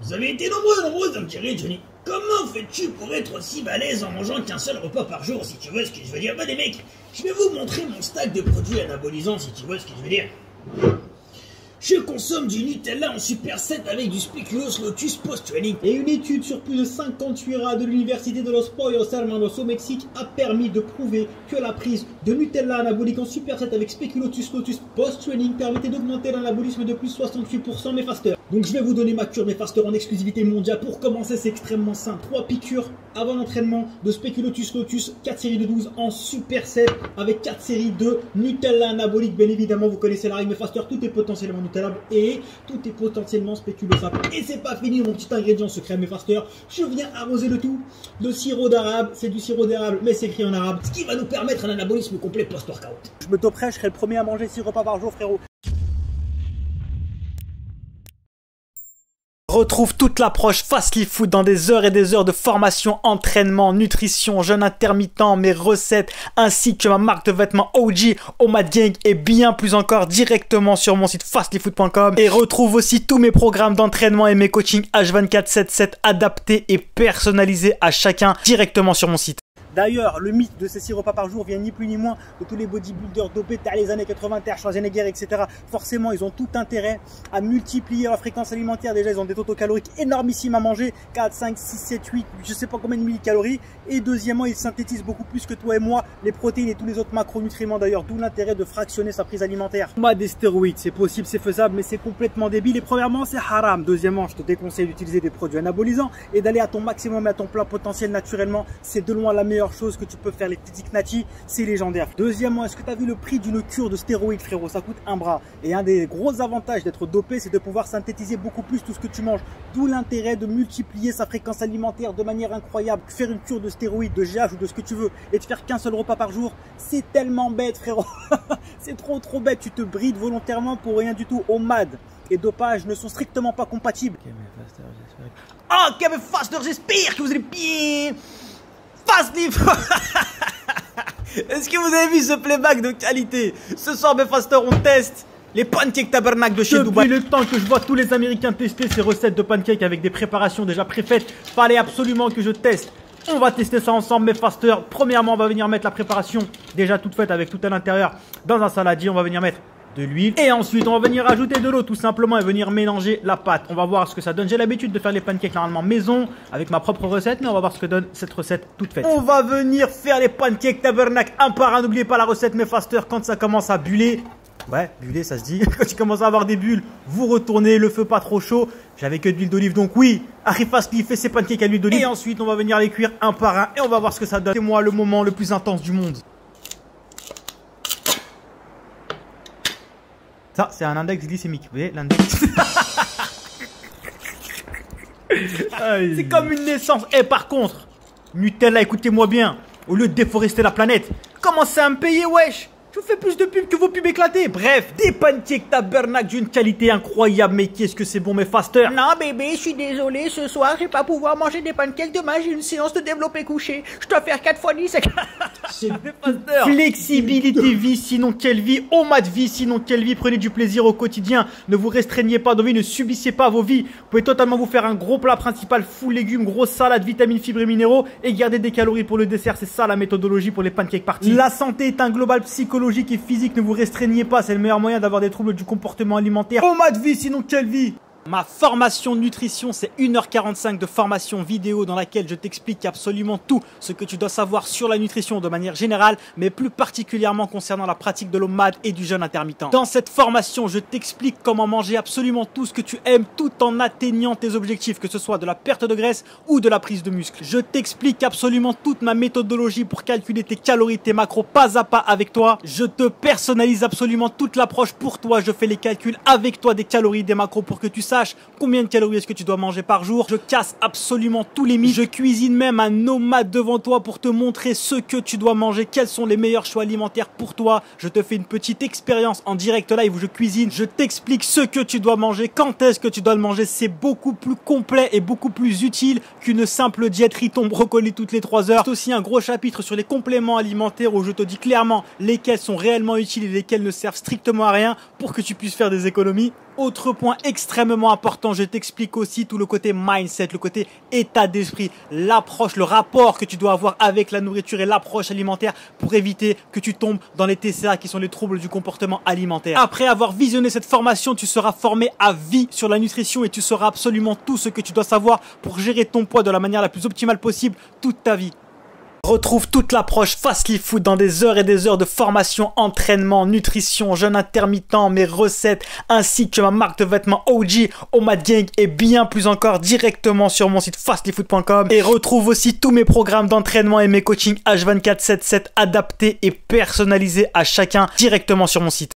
Vous avez été nombreux à me tirer, Johnny. Comment fais-tu pour être aussi balèze en mangeant qu'un seul repas par jour, si tu vois ce que je veux dire? Bah les mecs, je vais vous montrer mon stack de produits anabolisants, si tu vois ce que je veux dire. Je consomme du Nutella en superset avec du Speculoos Lotus post-training. Et une étude sur plus de 58 rats de l'université de Los Pollos Hermanos au Mexique a permis de prouver que la prise de Nutella anabolique en superset avec Speculoos Lotus post-training permettait d'augmenter l'anabolisme de plus 68% mes fasters. Donc je vais vous donner ma cure mes fasters en exclusivité mondiale. Pour commencer, c'est extrêmement simple. 3 piqûres avant l'entraînement de Speculoos Lotus, 4 séries de 12 en superset avec 4 séries de Nutella anabolique. Bien évidemment, vous connaissez la règle mes fasters, tout est potentiellement et tout est potentiellement spéculosable. Et c'est pas fini, mon petit ingrédient secret mes fasters. Je viens arroser le tout de sirop d'arabe. C'est du sirop d'érable, mais c'est écrit en arabe, ce qui va nous permettre un anabolisme complet post-workout. Je me toperai, je serai le premier à manger 6 repas par jour, frérot. Retrouve toute l'approche Fastly Food dans des heures et des heures de formation, entraînement, nutrition, jeûne intermittent, mes recettes, ainsi que ma marque de vêtements OG, Omad Gang et bien plus encore directement sur mon site fastlyfood.com. Et retrouve aussi tous mes programmes d'entraînement et mes coachings H24/7/7 adaptés et personnalisés à chacun directement sur mon site. D'ailleurs, le mythe de ces 6 repas par jour vient ni plus ni moins de tous les bodybuilders dopés dans les années 80, Schwarzenegger, etc. Forcément, ils ont tout intérêt à multiplier leur fréquence alimentaire. Déjà, ils ont des taux caloriques énormissimes à manger, 4, 5, 6, 7, 8, je sais pas combien de millicalories. Et deuxièmement, ils synthétisent beaucoup plus que toi et moi les protéines et tous les autres macronutriments d'ailleurs, d'où l'intérêt de fractionner sa prise alimentaire. On a des stéroïdes, c'est possible, c'est faisable, mais c'est complètement débile. Et premièrement, c'est haram. Deuxièmement, je te déconseille d'utiliser des produits anabolisants et d'aller à ton maximum et à ton plein potentiel naturellement. C'est de loin la meilleure chose que tu peux faire. Les petites Nati, c'est légendaire. Deuxièmement, est-ce que tu as vu le prix d'une cure de stéroïdes, frérot? Ça coûte un bras. Et un des gros avantages d'être dopé, c'est de pouvoir synthétiser beaucoup plus tout ce que tu manges. D'où l'intérêt de multiplier sa fréquence alimentaire de manière incroyable. Faire une cure de stéroïdes, de GH ou de ce que tu veux et de faire qu'un seul repas par jour, c'est tellement bête, frérot. C'est trop bête. Tu te brides volontairement pour rien du tout. Omad et dopage ne sont strictement pas compatibles. Ok, mes fasters, j'espère que vous allez bien. Fastly Food. Est-ce que vous avez vu ce playback de qualité? Ce soir, mes fasters, on teste les pancakes tabernacle de chez Dubaï. Depuis le temps que je vois tous les Américains tester ces recettes de pancakes avec des préparations déjà préfaites, fallait absolument que je teste. On va tester ça ensemble, mes fasters. Premièrement, on va venir mettre la préparation déjà toute faite avec tout à l'intérieur dans un saladier. On va venir mettre de l'huile et ensuite on va venir ajouter de l'eau tout simplement et venir mélanger la pâte. On va voir ce que ça donne. J'ai l'habitude de faire les pancakes normalement maison avec ma propre recette, mais on va voir ce que donne cette recette toute faite. On va venir faire les pancakes tabernacle un par un. N'oubliez pas la recette, mes fasters, quand ça commence à buller. Ouais, buller ça se dit. Quand tu commences à avoir des bulles, vous retournez, le feu pas trop chaud. J'avais que de l'huile d'olive, donc oui, Harry Fastly fait ses pancakes à l'huile d'olive. Et ensuite on va venir les cuire un par un et on va voir ce que ça donne. C'est moi le moment le plus intense du monde. Ça, c'est un index glycémique. Vous voyez, l'index. C'est comme une naissance. Et par contre, Nutella, écoutez-moi bien. Au lieu de déforester la planète, commencez à me payer, wesh. Je vous fais plus de pubs que vos pubs éclatés. Bref, des pancakes tabernacle d'une qualité incroyable. Mais qu'est-ce que c'est bon, mes fasters. Non, bébé, je suis désolé. Ce soir, je vais pas pouvoir manger des pancakes. Demain, j'ai une séance de développé couché. Je dois faire 4 x 10. C'est flexibilité vie, sinon quelle vie. Omad vie, sinon quelle vie. Prenez du plaisir au quotidien. Ne vous restreignez pas de vie, ne subissez pas vos vies. Vous pouvez totalement vous faire un gros plat principal, full légumes, grosse salade, vitamines, fibres et minéraux et garder des calories pour le dessert. C'est ça la méthodologie pour les pancakes parties. La santé est un global psychologique et physique. Ne vous restreignez pas, c'est le meilleur moyen d'avoir des troubles du comportement alimentaire. Omad vie, sinon quelle vie. Ma formation nutrition, c'est 1h45 de formation vidéo dans laquelle je t'explique absolument tout ce que tu dois savoir sur la nutrition de manière générale, mais plus particulièrement concernant la pratique de l'OMAD et du jeûne intermittent. Dans cette formation, je t'explique comment manger absolument tout ce que tu aimes tout en atteignant tes objectifs, que ce soit de la perte de graisse ou de la prise de muscle. Je t'explique absolument toute ma méthodologie pour calculer tes calories, tes macros pas à pas avec toi. Je te personnalise absolument toute l'approche pour toi. Je fais les calculs avec toi des calories, des macros pour que tu saches combien de calories est-ce que tu dois manger par jour. Je casse absolument tous les mythes. Je cuisine même un nomade devant toi pour te montrer ce que tu dois manger, quels sont les meilleurs choix alimentaires pour toi. Je te fais une petite expérience en direct live où je cuisine. Je t'explique ce que tu dois manger, quand est-ce que tu dois le manger. C'est beaucoup plus complet et beaucoup plus utile qu'une simple diète riton brocoli toutes les 3 heures. C'est aussi un gros chapitre sur les compléments alimentaires où je te dis clairement lesquels sont réellement utiles et lesquels ne servent strictement à rien pour que tu puisses faire des économies. Autre point extrêmement important, je t'explique aussi tout le côté mindset, le côté état d'esprit, l'approche, le rapport que tu dois avoir avec la nourriture et l'approche alimentaire pour éviter que tu tombes dans les TCA qui sont les troubles du comportement alimentaire. Après avoir visionné cette formation, tu seras formé à vie sur la nutrition et tu sauras absolument tout ce que tu dois savoir pour gérer ton poids de la manière la plus optimale possible toute ta vie. Retrouve toute l'approche Fastly Food dans des heures et des heures de formation, entraînement, nutrition, jeûne intermittent, mes recettes, ainsi que ma marque de vêtements OG, Omad Gang et bien plus encore directement sur mon site fastlyfood.com. Et retrouve aussi tous mes programmes d'entraînement et mes coachings H24/7/7 adaptés et personnalisés à chacun directement sur mon site.